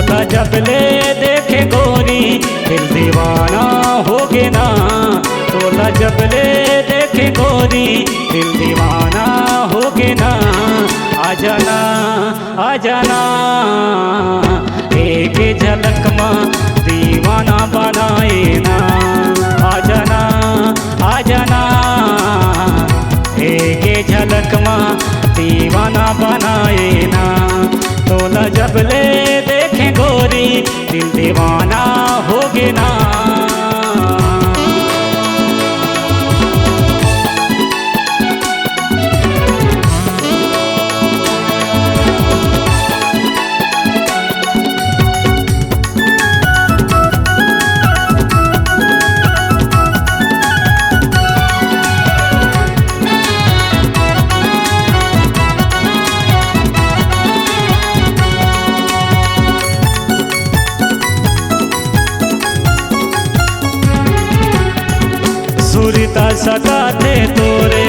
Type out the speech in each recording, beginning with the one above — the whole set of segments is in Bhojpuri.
तोला जब ले देखे गोरी दिल दीवाना होगे ना। तोला जब ले देखे गोरी दिल दीवाना होगे ना। आ जाना आ जाना एक झलक में दीवाना बनाए ना। आ जाना आ जाना एक झलक में दीवाना बनाए ना। तोला जब ले देखे गोरी दिल दीवाना होगे ना। सुरता सदा थे तोरे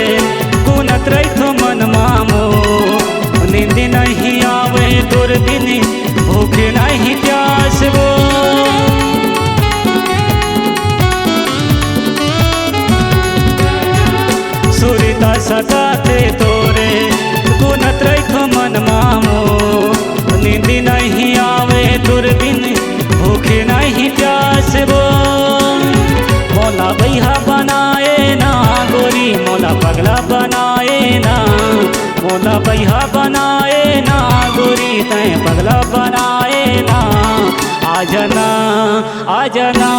गुनत रही मन मामो। नींद नहीं आवे तोर दिन भूख नहीं प्यास वो। सुरता सदा थे तोरे गुनत रही मन मामो। नींद नहीं आवे तोर दिन भूख नहीं प्यास वो। मोला बैहा बनाए ना गोरी मोला पगला बनाए ना। मोला बैहा बनाए ना गोरी तैं पगला बनाए ना। आ जाना आ जाना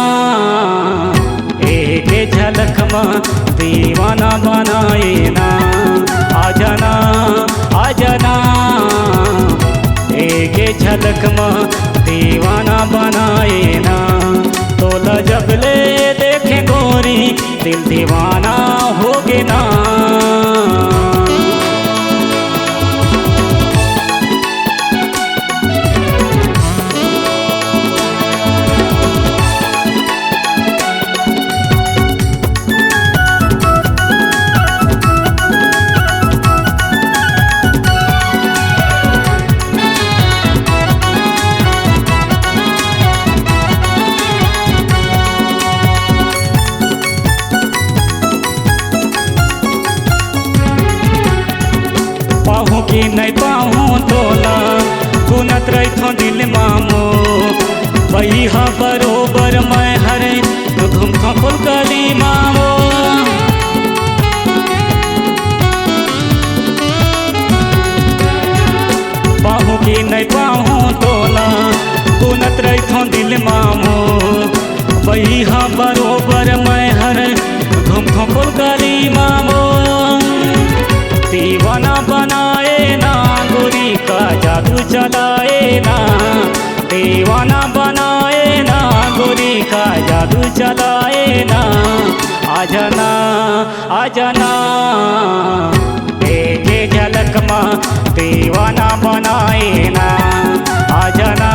एक झलक में दीवाना बनाए ना। आ जाना आ जाना एक झलक में दीवाना बनाए ना। तोला जब ले देखे गोरी दिल दीवाना होगे ना। पाहूँ कि नहीं पाहूँ तोला गुनत रही थो दिल मामो। बैहा बरोबर मैं हरे घूम थो फुल गली मामो। पाहूँ कि नहीं पाहूँ तोला गुनत रही थो दिल मामो। बैहा बरोबर मैं हरे घूम थो फुल गली मामो। दीवाना बनाए ना गोरी का जादू चलाए ना। दीवाना बनाए ना गोरी का जादू चलाए ना। आ जाना आ जाना एक झलक में दीवाना बनाए ना। आ जाना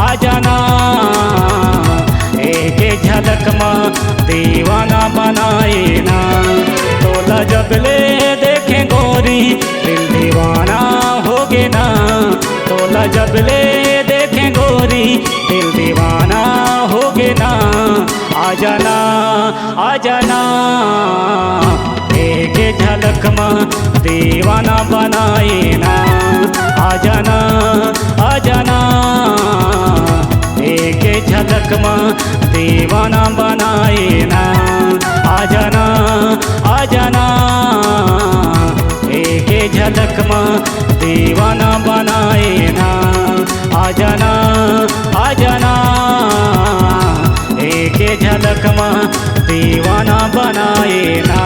आ जाना एक झलक में दीवाना बनाए ना। तोला जब ले देखे गोरी दिल दीवाना होगे ना। तोला जब ले देखे गोरी दिल दीवाना होगे ना। आ जाना आ जाना एक झलक में दीवाना बनाए ना। आ जाना आ जाना एक झलक में दीवाना बनाए ना। आ जाना आ जाना एक झलक में दीवाना बनाए ना। आ जाना आ जाना एक झलक में दीवाना बनाए ना।